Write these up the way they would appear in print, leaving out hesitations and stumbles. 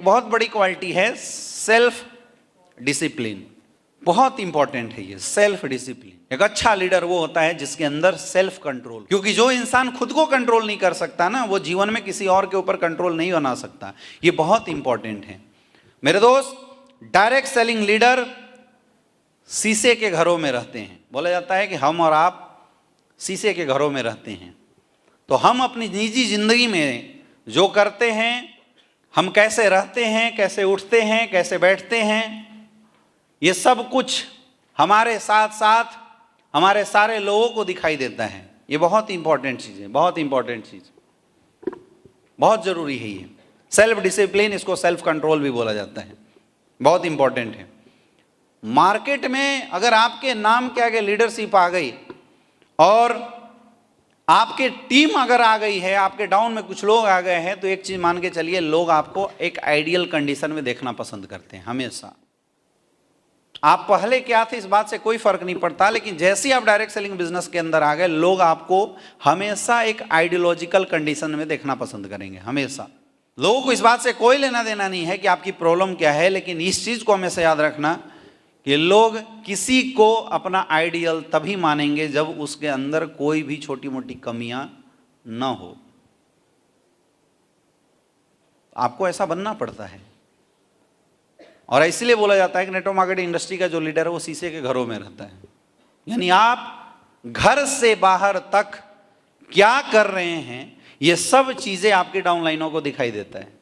बहुत बड़ी क्वालिटी है सेल्फ डिसिप्लिन। बहुत इंपॉर्टेंट है ये सेल्फ डिसिप्लिन। एक अच्छा लीडर वो होता है जिसके अंदर सेल्फ कंट्रोल, क्योंकि जो इंसान खुद को कंट्रोल नहीं कर सकता ना, वो जीवन में किसी और के ऊपर कंट्रोल नहीं बना सकता। ये बहुत इंपॉर्टेंट है मेरे दोस्त। डायरेक्ट सेलिंग लीडर शीशे के घरों में रहते हैं। बोला जाता है कि हम और आप शीशे के घरों में रहते हैं। तो हम अपनी निजी जिंदगी में जो करते हैं, हम कैसे रहते हैं, कैसे उठते हैं, कैसे बैठते हैं, ये सब कुछ हमारे साथ साथ हमारे सारे लोगों को दिखाई देता है। ये बहुत इंपॉर्टेंट चीज़ है, बहुत इंपॉर्टेंट चीज़, बहुत जरूरी है ये सेल्फ डिसिप्लिन। इसको सेल्फ कंट्रोल भी बोला जाता है, बहुत इंपॉर्टेंट है। मार्केट में अगर आपके नाम के आगे लीडरशिप आ गई और आपके टीम अगर आ गई है, आपके डाउन में कुछ लोग आ गए हैं, तो एक चीज मान के चलिए, लोग आपको एक आइडियल कंडीशन में देखना पसंद करते हैं हमेशा। आप पहले क्या थे इस बात से कोई फर्क नहीं पड़ता, लेकिन जैसे ही आप डायरेक्ट सेलिंग बिजनेस के अंदर आ गए, लोग आपको हमेशा एक आइडियोलॉजिकल कंडीशन में देखना पसंद करेंगे हमेशा। लोगों को इस बात से कोई लेना देना नहीं है कि आपकी प्रॉब्लम क्या है, लेकिन इस चीज को हमेशा याद रखना कि लोग किसी को अपना आइडियल तभी मानेंगे जब उसके अंदर कोई भी छोटी मोटी कमियां न हो। आपको ऐसा बनना पड़ता है, और इसलिए बोला जाता है कि नेटवर्क मार्केटिंग इंडस्ट्री का जो लीडर है वो शीशे के घरों में रहता है। यानी आप घर से बाहर तक क्या कर रहे हैं, ये सब चीजें आपकी डाउनलाइनों को दिखाई देता है।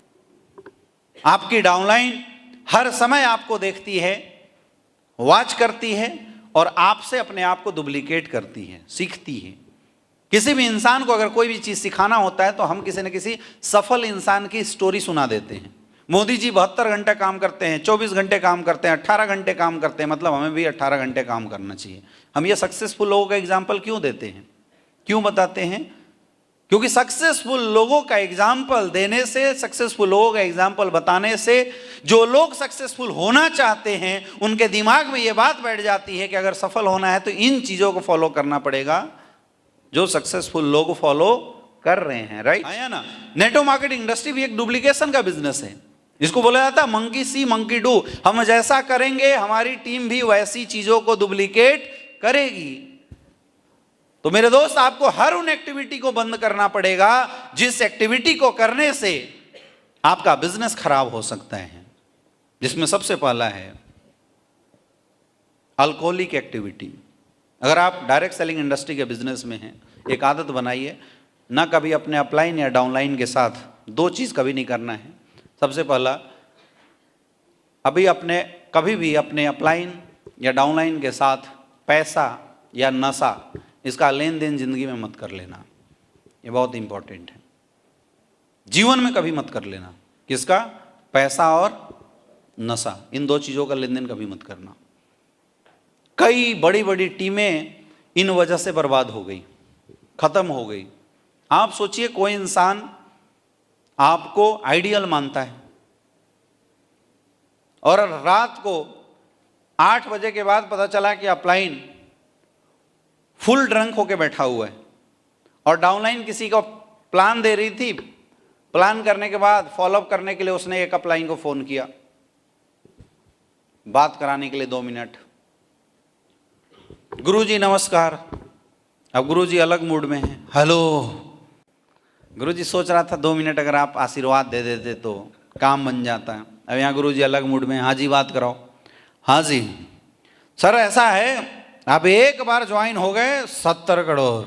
आपकी डाउनलाइन हर समय आपको देखती है, वॉच करती है, और आपसे अपने आप को डुप्लीकेट करती है, सीखती है। किसी भी इंसान को अगर कोई भी चीज सिखाना होता है तो हम किसी न किसी सफल इंसान की स्टोरी सुना देते हैं। मोदी जी 72 घंटे काम करते हैं, 24 घंटे काम करते हैं, 18 घंटे काम करते हैं, मतलब हमें भी 18 घंटे काम करना चाहिए। हम ये सक्सेसफुल लोगों का एग्जाम्पल क्यों देते हैं, क्यों बताते हैं? क्योंकि सक्सेसफुल लोगों का एग्जाम्पल देने से, सक्सेसफुल लोगों का एग्जाम्पल बताने से, जो लोग सक्सेसफुल होना चाहते हैं उनके दिमाग में ये बात बैठ जाती है कि अगर सफल होना है तो इन चीजों को फॉलो करना पड़ेगा जो सक्सेसफुल लोग फॉलो कर रहे हैं। राइट है ना? नेटवर्क मार्केटिंग इंडस्ट्री भी एक डुप्लीकेशन का बिजनेस है। इसको बोला जाता है मंकी सी मंकी डू। हम जैसा करेंगे हमारी टीम भी वैसी चीजों को डुप्लीकेट करेगी। तो मेरे दोस्त, आपको हर उन एक्टिविटी को बंद करना पड़ेगा जिस एक्टिविटी को करने से आपका बिजनेस खराब हो सकता है। जिसमें सबसे पहला है अल्कोहलिक एक्टिविटी। अगर आप डायरेक्ट सेलिंग इंडस्ट्री के बिजनेस में हैं, एक आदत बनाइए, ना कभी अपने अपलाइन या डाउनलाइन के साथ दो चीज कभी नहीं करना है। सबसे पहला, कभी भी अपने अपलाइन या डाउनलाइन के साथ पैसा या नशा, इसका लेन देन जिंदगी में मत कर लेना। ये बहुत इंपॉर्टेंट है। जीवन में कभी मत कर लेना। किसका? पैसा और नशा, इन दो चीजों का लेन देन कभी मत करना। कई बड़ी बड़ी टीमें इन वजह से बर्बाद हो गई, खत्म हो गई। आप सोचिए, कोई इंसान आपको आइडियल मानता है और रात को 8 बजे के बाद पता चला कि अपलाइन फुल ड्रंक होके बैठा हुआ है, और डाउनलाइन किसी को प्लान दे रही थी। प्लान करने के बाद फॉलोअप करने के लिए उसने एक अपलाइन को फोन किया, बात कराने के लिए 2 मिनट। गुरुजी नमस्कार। अब गुरुजी अलग मूड में है। हेलो। गुरुजी सोच रहा था 2 मिनट अगर आप आशीर्वाद दे देते तो काम बन जाता है। अब यहाँ गुरुजी अलग मूड में। हाँ जी, बात कराओ। हाँ जी सर, ऐसा है, आप एक बार ज्वाइन हो गए 70 करोड़।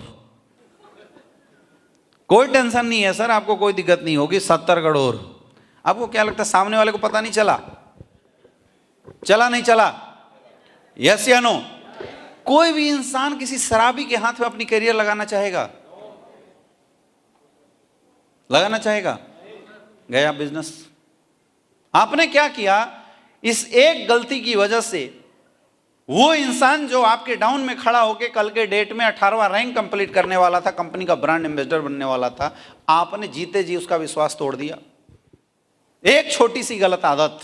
कोई टेंशन नहीं है सर, आपको कोई दिक्कत नहीं होगी। 70 करोड़। आपको क्या लगता है सामने वाले को पता नहीं चला? चला नहीं चला? यस या नो? कोई भी इंसान किसी शराबी के हाथ में अपनी करियर लगाना चाहेगा? लगाना चाहेगा? गया बिजनेस। आपने क्या किया? इस एक गलती की वजह से वो इंसान जो आपके डाउन में खड़ा होकर कल के डेट में 18वां रैंक कंप्लीट करने वाला था, कंपनी का ब्रांड एम्बेसडर बनने वाला था, आपने जीते जी उसका विश्वास तोड़ दिया। एक छोटी सी गलत आदत,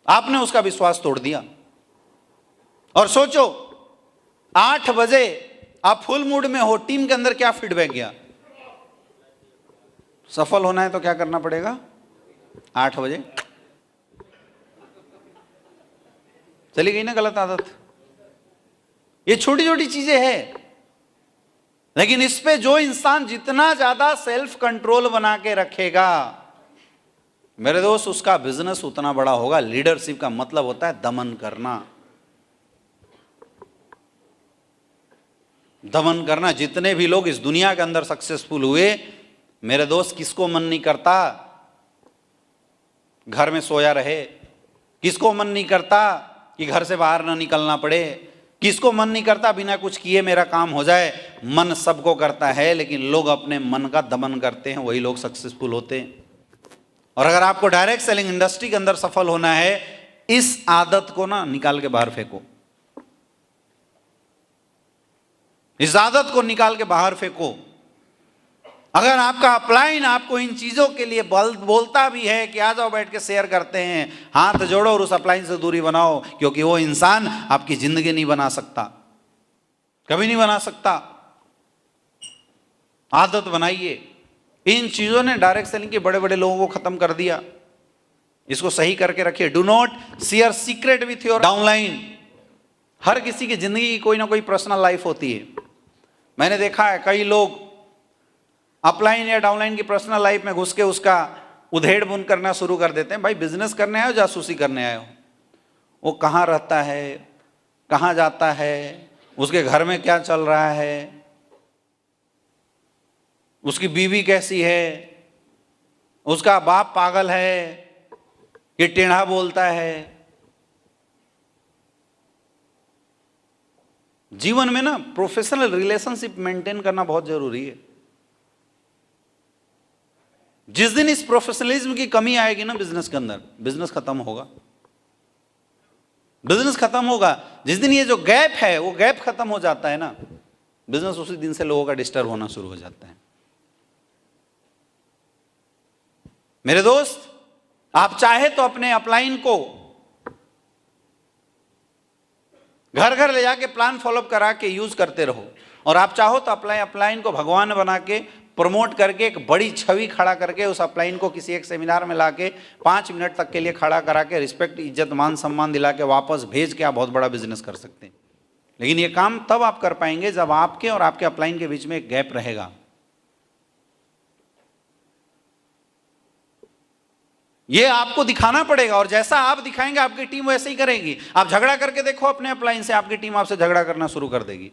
आपने उसका विश्वास तोड़ दिया। और सोचो, 8 बजे आप फुल मूड में हो, टीम के अंदर क्या फीडबैक गया? सफल होना है तो क्या करना पड़ेगा? 8 बजे चली गई ना गलत आदत। ये छोटी छोटी चीजें हैं, लेकिन इस पे जो इंसान जितना ज्यादा सेल्फ कंट्रोल बना के रखेगा मेरे दोस्त, उसका बिजनेस उतना बड़ा होगा। लीडरशिप का मतलब होता है दमन करना। दमन करना। जितने भी लोग इस दुनिया के अंदर सक्सेसफुल हुए मेरे दोस्त, किसको मन नहीं करता घर में सोया रहे? किसको मन नहीं करता कि घर से बाहर ना निकलना पड़े? किसको मन नहीं करता बिना कुछ किए मेरा काम हो जाए? मन सबको करता है, लेकिन लोग अपने मन का दमन करते हैं, वही लोग सक्सेसफुल होते हैं। और अगर आपको डायरेक्ट सेलिंग इंडस्ट्री के अंदर सफल होना है, इस आदत को ना निकाल के बाहर फेंको। इस आदत को निकाल के बाहर फेंको। अगर आपका अपलाइन आपको इन चीजों के लिए बोलता भी है कि आ जाओ बैठ के शेयर करते हैं, हाथ जोड़ो और उस अपलाइन से दूरी बनाओ, क्योंकि वो इंसान आपकी जिंदगी नहीं बना सकता, कभी नहीं बना सकता। आदत बनाइए। इन चीजों ने डायरेक्ट सेलिंग के बड़े बड़े लोगों को खत्म कर दिया। इसको सही करके रखिए। Do not share secret with your downline. हर किसी की जिंदगी की कोई ना कोई पर्सनल लाइफ होती है। मैंने देखा है कई लोग अपलाइन या डाउनलाइन की पर्सनल लाइफ में घुस के उसका उधेड़ बुन करना शुरू कर देते हैं। भाई बिजनेस करने आए हो, जासूसी करने आए हो? वो कहाँ रहता है, कहाँ जाता है, उसके घर में क्या चल रहा है, उसकी बीवी कैसी है, उसका बाप पागल है कि टेढ़ा बोलता है। जीवन में ना प्रोफेशनल रिलेशनशिप मेंटेन करना बहुत जरूरी है। जिस दिन इस प्रोफेशनलिज्म की कमी आएगी ना बिजनेस के अंदर, बिजनेस खत्म होगा। बिजनेस खत्म होगा जिस दिन ये जो गैप है वो गैप खत्म हो जाता है ना, बिजनेस उसी दिन से लोगों का डिस्टर्ब होना शुरू हो जाता है। मेरे दोस्त, आप चाहे तो अपने अपलाइन को घर घर ले जाके प्लान फॉलोअप करा के यूज करते रहो, और आप चाहो तो अपलाइन को भगवान बना के प्रमोट करके एक बड़ी छवि खड़ा करके उस अपलाइन को किसी एक सेमिनार में लाके 5 मिनट तक के लिए खड़ा करा के रिस्पेक्ट, इज्जत, मान सम्मान दिला के वापस भेज के आप बहुत बड़ा बिजनेस कर सकते हैं। लेकिन ये काम तब आप कर पाएंगे जब आपके और आपके अपलाइन के बीच में एक गैप रहेगा। ये आपको दिखाना पड़ेगा, और जैसा आप दिखाएंगे आपकी टीम वैसे ही करेगी। आप झगड़ा करके देखो अपने अपलाइन से, आपकी टीम आपसे झगड़ा करना शुरू कर देगी।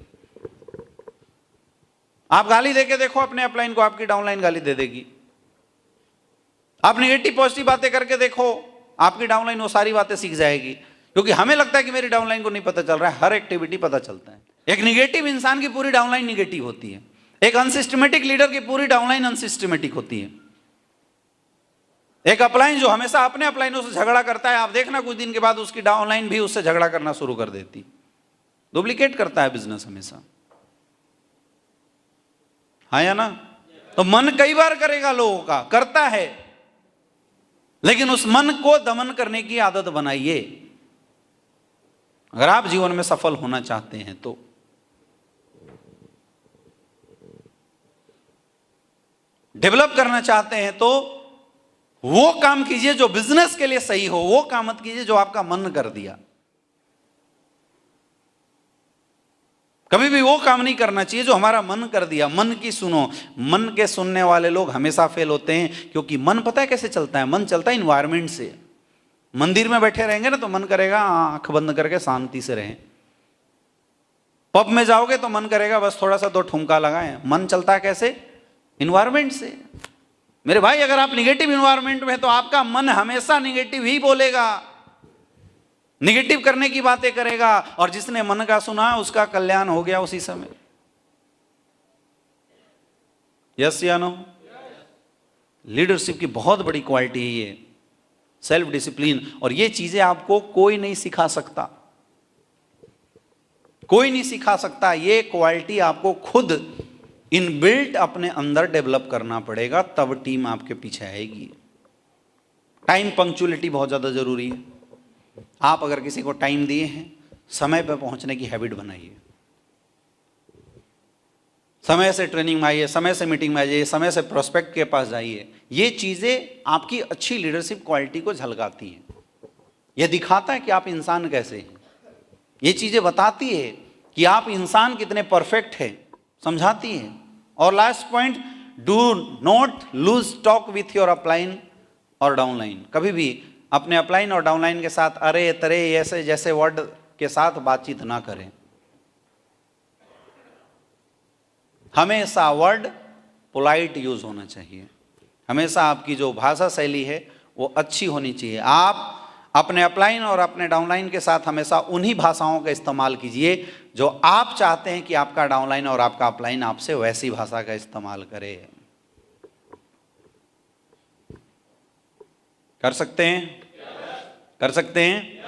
आप गाली देके देखो अपने अपलाइन को, आपकी डाउनलाइन गाली दे देगी। आप नेगेटिव पॉजिटिव बातें करके देखो, आपकी डाउनलाइन वो सारी बातें सीख जाएगी। क्योंकि हमें लगता है कि मेरी डाउनलाइन को नहीं पता चल रहा है, हर एक्टिविटी पता चलता है। एक निगेटिव इंसान की पूरी डाउनलाइन निगेटिव होती है। एक अनसिस्टमेटिक लीडर की पूरी डाउनलाइन अनसिस्टमेटिक होती है। एक अपलाइन जो हमेशा अपने अपलाइनों से झगड़ा करता है, आप देखना कुछ दिन के बाद उसकी डाउनलाइन भी उससे झगड़ा करना शुरू कर देती। डुप्लीकेट करता है बिजनेस हमेशा, हाँ या ना? तो मन कई बार करेगा, लोगों का करता है, लेकिन उस मन को दमन करने की आदत बनाइए। अगर आप जीवन में सफल होना चाहते हैं तो डेवलप करना चाहते हैं तो वो काम कीजिए जो बिजनेस के लिए सही हो। वो काम मत कीजिए जो आपका मन कर दिया। कभी भी वो काम नहीं करना चाहिए जो हमारा मन कर दिया। मन की सुनो। मन के सुनने वाले लोग हमेशा फेल होते हैं, क्योंकि मन पता है कैसे चलता है? मन चलता है इन्वायरमेंट से। मंदिर में बैठे रहेंगे ना तो मन करेगा आंख बंद करके शांति से रहें। पब में जाओगे तो मन करेगा बस थोड़ा सा 2 ठुमका लगाएं। मन चलता है कैसे? इन्वायरमेंट से। मेरे भाई, अगर आप निगेटिव इन्वायरमेंट में हैं तो आपका मन हमेशा निगेटिव ही बोलेगा, निगेटिव करने की बातें करेगा, और जिसने मन का सुना उसका कल्याण हो गया उसी समय। यस या नो? लीडरशिप की बहुत बड़ी क्वालिटी है ये, सेल्फ डिसिप्लिन। और ये चीजें आपको कोई नहीं सिखा सकता, कोई नहीं सिखा सकता। ये क्वालिटी आपको खुद इनबिल्ट अपने अंदर डेवलप करना पड़ेगा, तब टीम आपके पीछे आएगी। टाइम पंक्चुअलिटी बहुत ज्यादा जरूरी है। आप अगर किसी को टाइम दिए हैं, समय पर पहुंचने की हैबिट बनाइए। समय से ट्रेनिंग में आइए, समय से मीटिंग में आइए, समय से प्रोस्पेक्ट के पास जाइए। ये चीज़ें आपकी अच्छी लीडरशिप क्वालिटी को झलकाती हैं। ये दिखाता है कि आप इंसान कैसे हैं। ये चीज़ें बताती है कि आप इंसान कितने परफेक्ट हैं, समझाती है। और last point, do not lose talk with your upline और डाउनलाइन। कभी भी अपने अपलाइन और डाउनलाइन के साथ अरे तरे ऐसे जैसे वर्ड के साथ बातचीत ना करें। हमेशा वर्ड पोलाइट यूज होना चाहिए। हमेशा आपकी जो भाषा शैली है वो अच्छी होनी चाहिए। आप अपने अपलाइन और अपने डाउनलाइन के साथ हमेशा उन्हीं भाषाओं का इस्तेमाल कीजिए जो आप चाहते हैं कि आपका डाउनलाइन और आपका अपलाइन आपसे वैसी भाषा का इस्तेमाल करे। कर सकते हैं? कर सकते हैं?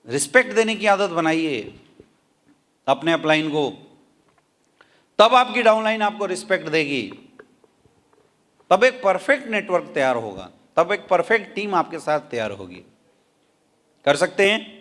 रिस्पेक्ट देने की आदत बनाइए अपने अपलाइन को, तब आपकी डाउनलाइन आपको रिस्पेक्ट देगी। तब एक परफेक्ट नेटवर्क तैयार होगा, तब एक परफेक्ट टीम आपके साथ तैयार होगी। कर सकते हैं?